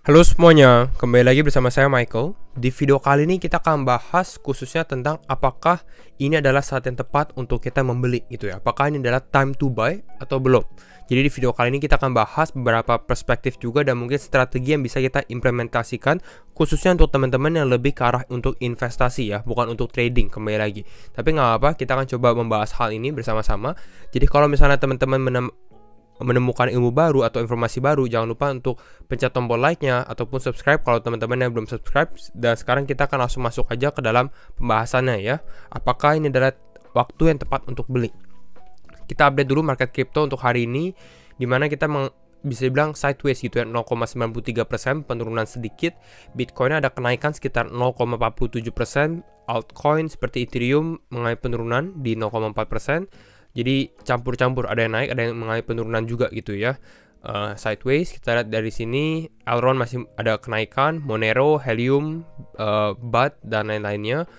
Halo semuanya, kembali lagi bersama saya Michael. Di video kali ini kita akan bahas khususnya tentang apakah ini adalah saat yang tepat untuk kita membeli gitu ya. Apakah ini adalah time to buy atau belum. Jadi di video kali ini kita akan bahas beberapa perspektif juga dan mungkin strategi yang bisa kita implementasikan khususnya untuk teman-teman yang lebih ke arah untuk investasi ya, bukan untuk trading kembali lagi. Tapi nggak apa, kita akan coba membahas hal ini bersama-sama. Jadi kalau misalnya teman-teman menemukan ilmu baru atau informasi baru, jangan lupa untuk pencet tombol like-nya ataupun subscribe kalau teman-teman yang belum subscribe. Dan sekarang kita akan langsung masuk aja ke dalam pembahasannya ya. Apakah ini adalah waktu yang tepat untuk beli? Kita update dulu market crypto untuk hari ini, dimana kita bisa dibilang sideways gitu ya, 0,93% penurunan sedikit. Bitcoin ada kenaikan sekitar 0,47%. Altcoin seperti Ethereum mengalami penurunan di 0,4%. Jadi campur-campur, ada yang naik, ada yang mengalami penurunan juga gitu ya. Sideways, kita lihat dari sini Elrond masih ada kenaikan, Monero, Helium, BAT dan lain-lainnya.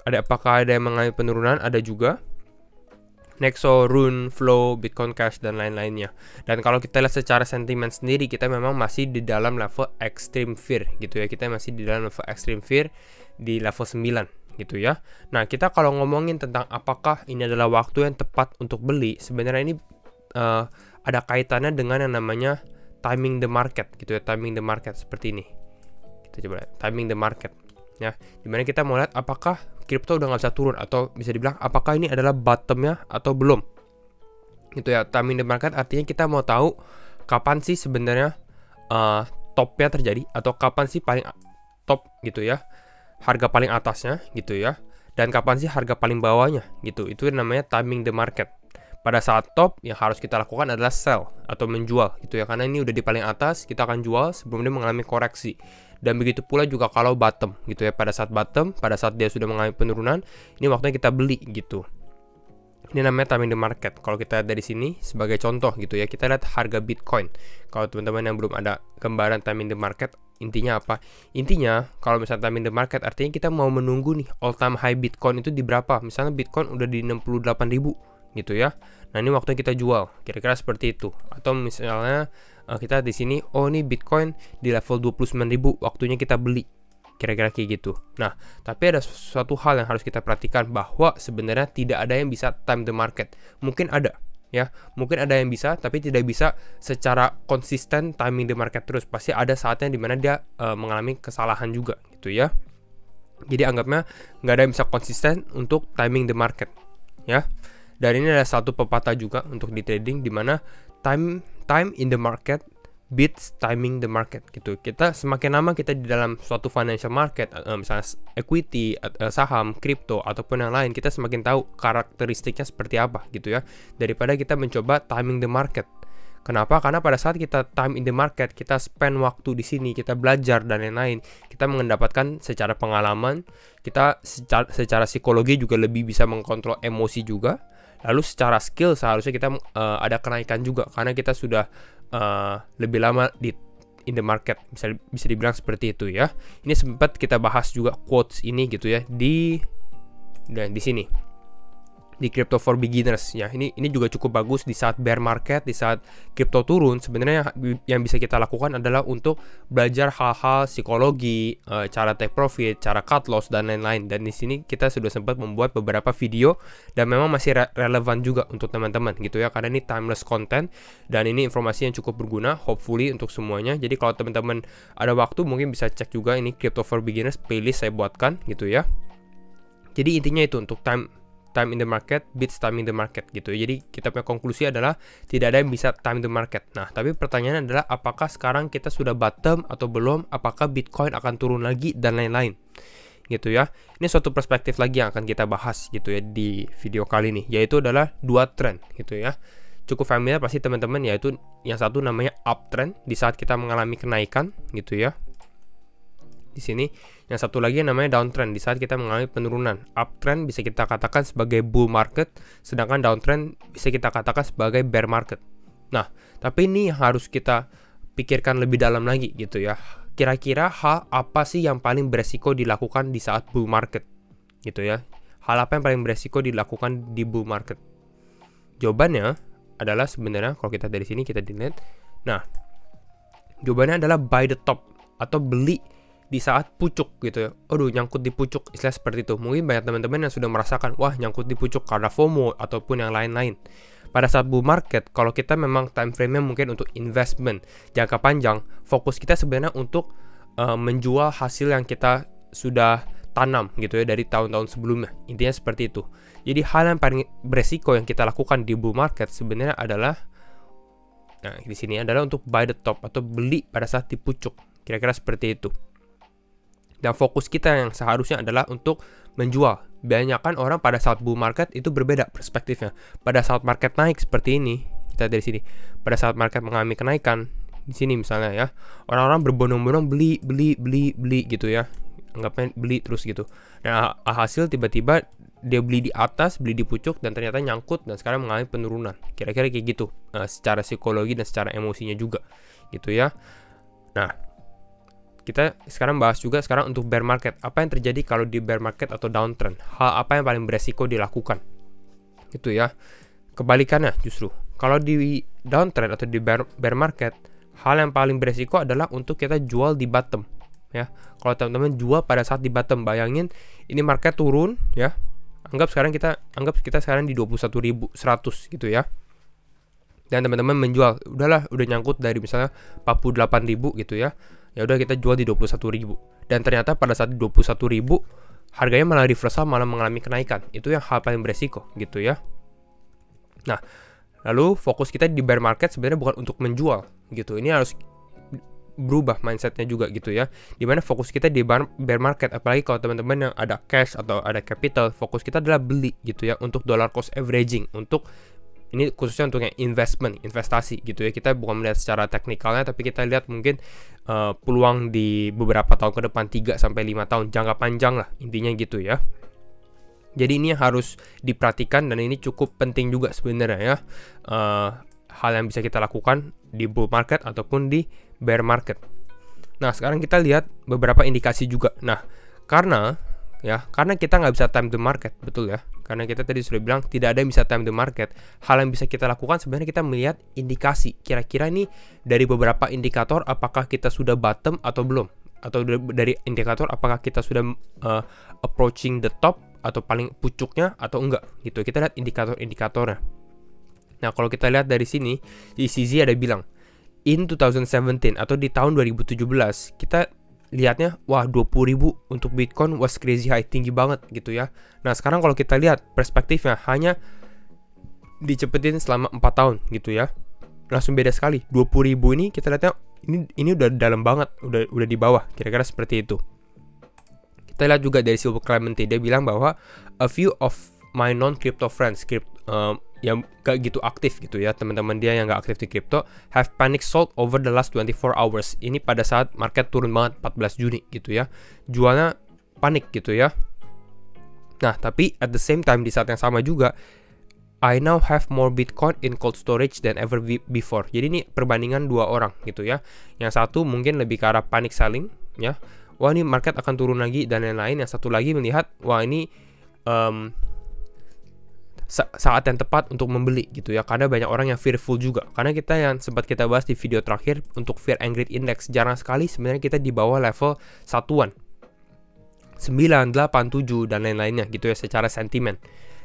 Apakah ada yang mengalami penurunan? Ada juga. Nexo, Rune, Flow, Bitcoin Cash dan lain-lainnya. Dan kalau kita lihat secara sentimen sendiri, kita memang masih di dalam level extreme fear gitu ya. Kita masih di dalam level extreme fear di level 9 gitu ya. Nah, kita kalau ngomongin tentang apakah ini adalah waktu yang tepat untuk beli, sebenarnya ini ada kaitannya dengan yang namanya timing the market gitu ya. Timing the market seperti ini. Kita coba lihat timing the market ya, dimana kita mau lihat apakah kripto udah nggak bisa turun, atau bisa dibilang apakah ini adalah bottomnya atau belum gitu ya. Timing the market artinya kita mau tahu kapan sih sebenarnya topnya terjadi, atau kapan sih paling top gitu ya, harga paling atasnya gitu ya, dan kapan sih harga paling bawahnya gitu. Itu namanya timing the market. Pada saat top yang harus kita lakukan adalah sell atau menjual gitu ya, karena ini udah di paling atas, kita akan jual sebelum dia mengalami koreksi. Dan begitu pula juga kalau bottom gitu ya, pada saat bottom, pada saat dia sudah mengalami penurunan, ini waktunya kita beli gitu. Ini namanya timing the market. Kalau kita lihat dari sini sebagai contoh gitu ya, kita lihat harga Bitcoin. Kalau teman-teman yang belum ada gambaran timing the market, intinya apa? Intinya kalau misalnya timing the market artinya kita mau menunggu nih all time high Bitcoin itu di berapa. Misalnya Bitcoin udah di 68.000 gitu ya. Nah, ini waktunya kita jual. Kira-kira seperti itu. Atau misalnya kita di sini, oh ini Bitcoin di level 29.000, waktunya kita beli. Kira-kira kayak gitu. Nah, tapi ada suatu hal yang harus kita perhatikan, bahwa sebenarnya tidak ada yang bisa time the market. Mungkin ada ya, mungkin ada yang bisa, tapi tidak bisa secara konsisten timing the market terus. Pasti ada saatnya dimana dia mengalami kesalahan juga gitu ya. Jadi anggapnya nggak ada yang bisa konsisten untuk timing the market ya. Dan ini ada satu pepatah juga untuk di trading, dimana time in the market beats timing the market gitu. Kita semakin lama kita di dalam suatu financial market, misalnya equity, saham, kripto ataupun yang lain, kita semakin tahu karakteristiknya seperti apa gitu ya, daripada kita mencoba timing the market. Kenapa? Karena pada saat kita time in the market, kita spend waktu di sini, kita belajar dan lain-lain, kita mendapatkan secara pengalaman, kita secara psikologi juga lebih bisa mengkontrol emosi juga. Lalu secara skill seharusnya kita ada kenaikan juga, karena kita sudah lebih lama in the market, bisa dibilang seperti itu ya. Ini sempat kita bahas juga quotes ini gitu ya di sini di Crypto for Beginners ya. Ini juga cukup bagus di saat bear market, di saat kripto turun. Sebenarnya yang bisa kita lakukan adalah untuk belajar hal-hal psikologi, cara take profit, cara cut loss dan lain-lain. Dan di sini kita sudah sempat membuat beberapa video dan memang masih relevan juga untuk teman-teman gitu ya, karena ini timeless content dan ini informasi yang cukup berguna hopefully untuk semuanya. Jadi kalau teman-teman ada waktu mungkin bisa cek juga ini Crypto for Beginners, playlist saya buatkan gitu ya. Jadi intinya itu untuk time in the market beats timing the market gitu. Jadi kita punya konklusi adalah tidak ada yang bisa time the market. Nah, tapi pertanyaannya adalah apakah sekarang kita sudah bottom atau belum? Apakah Bitcoin akan turun lagi dan lain-lain gitu ya. Ini suatu perspektif lagi yang akan kita bahas gitu ya di video kali ini, yaitu adalah dua trend gitu ya. Cukup familiar pasti teman-teman, yaitu yang satu namanya uptrend di saat kita mengalami kenaikan gitu ya. Di sini yang satu lagi namanya downtrend di saat kita mengalami penurunan. Uptrend bisa kita katakan sebagai bull market, sedangkan downtrend bisa kita katakan sebagai bear market. Nah, tapi ini harus kita pikirkan lebih dalam lagi gitu ya. Kira-kira hal apa sih yang paling beresiko dilakukan di saat bull market gitu ya? Hal apa yang paling beresiko dilakukan di bull market? Jawabannya adalah sebenarnya kalau kita dari sini kita dilihat. Nah, jawabannya adalah buy the top atau beli di saat pucuk gitu ya. Aduh, nyangkut di pucuk, istilah seperti itu. Mungkin banyak teman-teman yang sudah merasakan, wah nyangkut di pucuk karena FOMO ataupun yang lain-lain. Pada saat bull market, kalau kita memang time frame-nya mungkin untuk investment jangka panjang, fokus kita sebenarnya untuk menjual hasil yang kita sudah tanam gitu ya dari tahun-tahun sebelumnya. Intinya seperti itu. Jadi hal yang paling beresiko yang kita lakukan di bull market sebenarnya adalah, nah di sini adalah untuk buy the top atau beli pada saat di pucuk. Kira-kira seperti itu. Dan fokus kita yang seharusnya adalah untuk menjual. Banyakan orang pada saat bull market itu berbeda perspektifnya. Pada saat market naik seperti ini, kita dari sini. Pada saat market mengalami kenaikan, di sini misalnya ya, orang-orang berbondong-bondong beli gitu ya. Anggapnya beli terus gitu. Nah, hasil tiba-tiba dia beli di atas, beli di pucuk, dan ternyata nyangkut dan sekarang mengalami penurunan. Kira-kira kayak gitu, secara psikologi dan secara emosinya juga gitu ya. Nah, kita sekarang bahas juga sekarang untuk bear market. Apa yang terjadi kalau di bear market atau downtrend? Hal apa yang paling beresiko dilakukan? Gitu ya. Kebalikannya justru. Kalau di downtrend atau di bear market, hal yang paling beresiko adalah untuk kita jual di bottom. Ya, kalau teman-teman jual pada saat di bottom, bayangin ini market turun ya. Anggap kita sekarang di 21.100 gitu ya. Dan teman-teman menjual, udah nyangkut dari misalnya 48.000 gitu ya. Ya udah kita jual di 21.000. Dan ternyata pada saat di 21.000 harganya malah reversal, malah mengalami kenaikan. Itu yang hal paling beresiko gitu ya. Nah, lalu fokus kita di bear market sebenarnya bukan untuk menjual gitu. Ini harus berubah mindsetnya juga gitu ya. Dimana fokus kita di bear market, apalagi kalau teman-teman yang ada cash atau ada capital, fokus kita adalah beli gitu ya, untuk dollar cost averaging, untuk ini khususnya untuk yang investasi gitu ya. Kita bukan melihat secara teknikalnya, tapi kita lihat mungkin peluang di beberapa tahun ke depan, 3-5 tahun, jangka panjang lah intinya gitu ya. Jadi ini harus diperhatikan dan ini cukup penting juga sebenarnya ya. Hal yang bisa kita lakukan di bull market ataupun di bear market. Nah, sekarang kita lihat beberapa indikasi juga. Nah, karena kita nggak bisa time the market, betul ya. Karena kita tadi sudah bilang tidak ada yang bisa time the market. Hal yang bisa kita lakukan sebenarnya kita melihat indikasi. Kira-kira ini dari beberapa indikator apakah kita sudah bottom atau belum. Atau dari indikator apakah kita sudah approaching the top atau paling pucuknya atau enggak gitu. Kita lihat indikator-indikatornya. Nah, kalau kita lihat dari sini, di CZ ada bilang in 2017 atau di tahun 2017 kita lihatnya, wah 20.000 untuk Bitcoin was crazy high, tinggi banget gitu ya. Nah, sekarang kalau kita lihat perspektifnya hanya dicepetin selama 4 tahun gitu ya. Langsung beda sekali. 20.000 ini kita lihatnya ini udah dalam banget, udah di bawah, kira-kira seperti itu. Kita lihat juga dari Silver Clemente, dia bilang bahwa a few of my non-crypto friends yang gak gitu aktif gitu ya, teman-teman dia yang gak aktif di crypto have panic sold over the last 24 hours. Ini pada saat market turun banget 14 Juni gitu ya, jualnya panik gitu ya. Nah, tapi at the same time, di saat yang sama juga, I now have more Bitcoin in cold storage than ever before. Jadi ini perbandingan dua orang gitu ya. Yang satu mungkin lebih ke arah panic selling ya, wah ini market akan turun lagi dan lain-lain. Yang satu lagi melihat, wah ini saat yang tepat untuk membeli gitu ya, karena banyak orang yang fearful juga. Karena kita yang sempat kita bahas di video terakhir untuk Fear and Greed Index, jarang sekali sebenarnya kita di bawah level satuan 9, 8, 7 dan lain-lainnya gitu ya secara sentimen.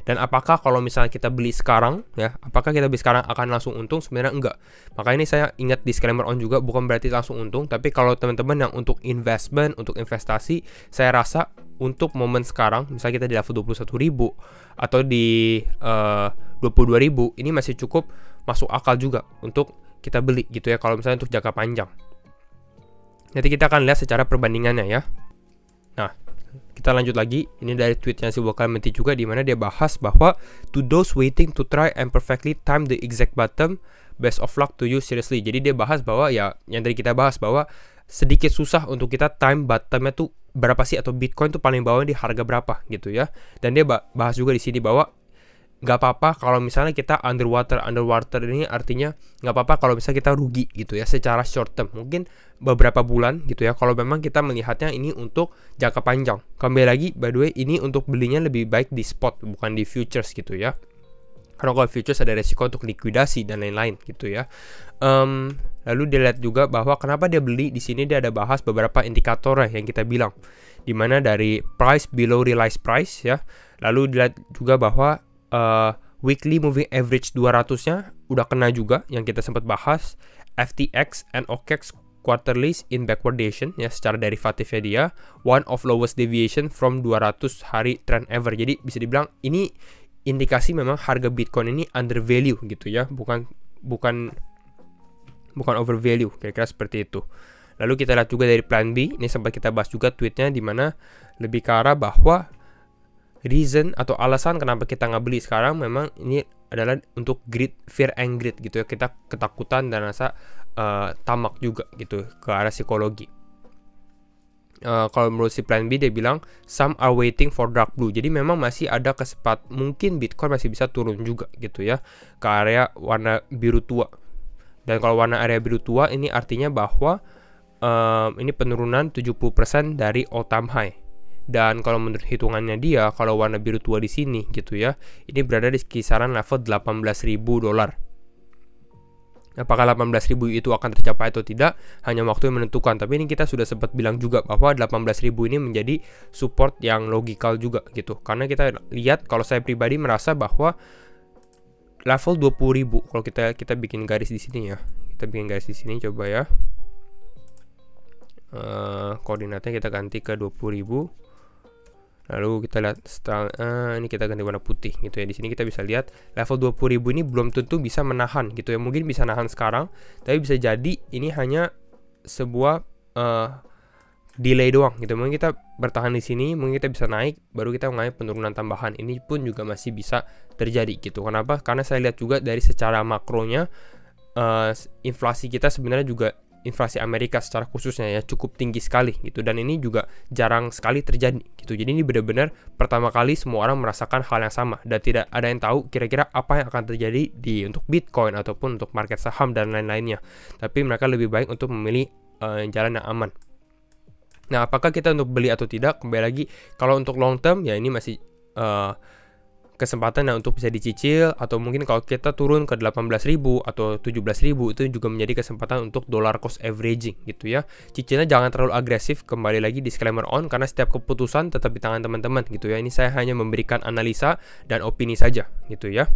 Dan apakah kalau misalnya kita beli sekarang ya, apakah kita beli sekarang akan langsung untung? Sebenarnya enggak. Maka ini saya ingat disclaimer on juga, bukan berarti langsung untung, tapi kalau teman-teman yang untuk investment, untuk investasi, saya rasa untuk momen sekarang, misalnya kita di level 21.000 atau di 22.000, ini masih cukup masuk akal juga untuk kita beli gitu ya, kalau misalnya untuk jangka panjang. Nanti kita akan lihat secara perbandingannya ya. Nah, kita lanjut lagi. Ini dari tweetnya Silver Clemente juga, di mana dia bahas bahwa to those waiting to try and perfectly time the exact bottom, best of luck to you seriously. Jadi dia bahas bahwa ya yang tadi kita bahas bahwa sedikit susah untuk kita time bottomnya tuh berapa sih, atau Bitcoin tuh paling bawah di harga berapa gitu ya. Dan dia bahas juga di sini bahwa nggak apa-apa kalau misalnya kita underwater ini artinya nggak apa-apa kalau misalnya kita rugi gitu ya secara short term, mungkin beberapa bulan gitu ya, kalau memang kita melihatnya ini untuk jangka panjang. Kembali lagi, by the way, ini untuk belinya lebih baik di spot bukan di futures gitu ya. Karena kalau futures ada resiko untuk likuidasi dan lain-lain gitu ya. Lalu dia lihat juga bahwa kenapa dia beli. Di sini dia ada bahas beberapa indikator yang kita bilang, dimana dari price below realized price ya. Lalu dilihat juga bahwa weekly moving average 200-nya udah kena juga yang kita sempat bahas. FTX and OKEX quarterlies in backwardation ya, secara derivatifnya dia one of lowest deviation from 200 hari trend ever. Jadi bisa dibilang ini indikasi memang harga Bitcoin ini under value gitu ya, bukan overvalue, kira-kira seperti itu. Lalu kita lihat juga dari plan B, ini sempat kita bahas juga tweetnya, di mana lebih ke arah bahwa reason atau alasan kenapa kita nggak beli sekarang memang ini adalah untuk greed, fear and greed gitu ya, kita ketakutan dan rasa tamak juga gitu ke arah psikologi. Kalau menurut si plan B dia bilang some are waiting for dark blue. Jadi memang masih ada kesempatan, mungkin Bitcoin masih bisa turun juga gitu ya ke area warna biru tua. Dan kalau warna area biru tua ini artinya bahwa ini penurunan 70% dari all time high. Dan kalau menurut hitungannya dia, kalau warna biru tua di sini gitu ya, ini berada di kisaran level $18.000. Apakah 18.000 itu akan tercapai atau tidak, hanya waktu yang menentukan. Tapi ini kita sudah sempat bilang juga bahwa 18.000 ini menjadi support yang logikal juga gitu. Karena kita lihat, kalau saya pribadi merasa bahwa level 20.000, kalau kita bikin garis di sini ya. Kita bikin garis di sini coba ya. Koordinatnya kita ganti ke 20.000. Lalu kita lihat ini kita ganti warna putih gitu ya. Di sini kita bisa lihat level 20.000 ini belum tentu bisa menahan gitu ya. Mungkin bisa nahan sekarang, tapi bisa jadi ini hanya sebuah delay doang gitu. Mungkin kita bertahan di sini, mungkin kita bisa naik, baru kita mengalami penurunan tambahan. Ini pun juga masih bisa terjadi gitu. Kenapa? Karena saya lihat juga dari secara makronya inflasi kita sebenarnya juga, inflasi Amerika secara khususnya ya, cukup tinggi sekali gitu, dan ini juga jarang sekali terjadi gitu. Jadi ini benar-benar pertama kali semua orang merasakan hal yang sama dan tidak ada yang tahu kira-kira apa yang akan terjadi untuk Bitcoin ataupun untuk market saham dan lain-lainnya. Tapi mereka lebih baik untuk memilih jalan yang aman. Nah, apakah kita untuk beli atau tidak? Kembali lagi, kalau untuk long term ya ini masih kesempatan untuk bisa dicicil, atau mungkin kalau kita turun ke 18.000 atau 17.000 itu juga menjadi kesempatan untuk dollar cost averaging gitu ya. Cicilnya jangan terlalu agresif, kembali lagi disclaimer on, karena setiap keputusan tetap di tangan teman-teman gitu ya. Ini saya hanya memberikan analisa dan opini saja gitu ya.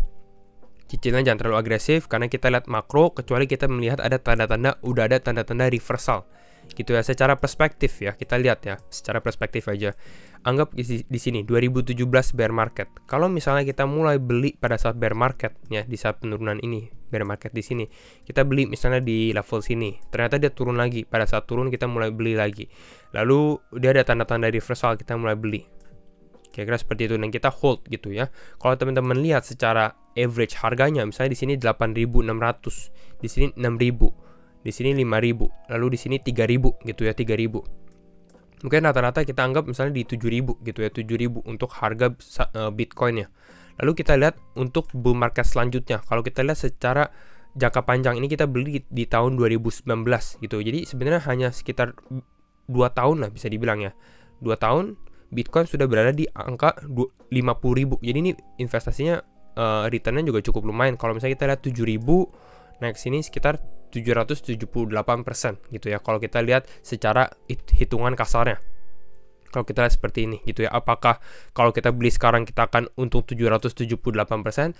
Cicilnya jangan terlalu agresif karena kita lihat makro, kecuali kita melihat ada tanda-tanda, udah ada tanda-tanda reversal gitu ya. Secara perspektif ya, kita lihat ya, secara perspektif aja. Anggap di sini 2017 bear market. Kalau misalnya kita mulai beli pada saat bear market ya, di saat penurunan ini, bear market di sini, kita beli misalnya di level sini, ternyata dia turun lagi. Pada saat turun kita mulai beli lagi. Lalu dia ada tanda-tanda reversal, kita mulai beli. Kira-kira seperti itu, dan kita hold gitu ya. Kalau teman-teman lihat secara average harganya, misalnya di sini 8.600, di sini 6.000, di sini 5.000, lalu di sini 3.000 gitu ya, 3.000. Mungkin rata-rata kita anggap misalnya di 7.000 gitu ya, 7.000 untuk harga Bitcoinnya. Lalu kita lihat untuk bull market selanjutnya. Kalau kita lihat secara jangka panjang, ini kita beli di tahun 2019 gitu. Jadi sebenarnya hanya sekitar 2 tahun lah bisa dibilang ya. 2 tahun Bitcoin sudah berada di angka 50.000. Jadi ini investasinya returnnya juga cukup lumayan. Kalau misalnya kita lihat 7.000, naik sini sekitar 778% gitu ya. Kalau kita lihat secara hitungan kasarnya, kalau kita lihat seperti ini gitu ya. Apakah kalau kita beli sekarang kita akan untung 778%?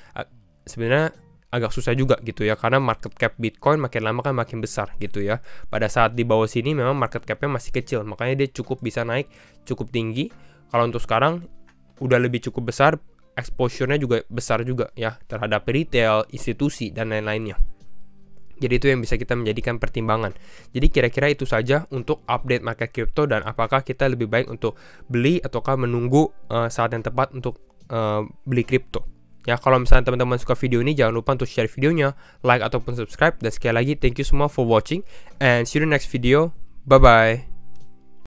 Sebenarnya agak susah juga gitu ya, karena market cap Bitcoin makin lama kan makin besar gitu ya. Pada saat di bawah sini memang market capnya masih kecil, makanya dia cukup bisa naik cukup tinggi. Kalau untuk sekarang udah lebih cukup besar, exposure-nya juga besar juga ya terhadap retail, institusi dan lain-lainnya. Jadi itu yang bisa kita menjadikan pertimbangan. Jadi kira-kira itu saja untuk update market crypto, dan apakah kita lebih baik untuk beli ataukah menunggu saat yang tepat untuk beli crypto. Ya, kalau misalnya teman-teman suka video ini, jangan lupa untuk share videonya, like ataupun subscribe. Dan sekali lagi, thank you semua for watching, and see you in the next video. Bye-bye.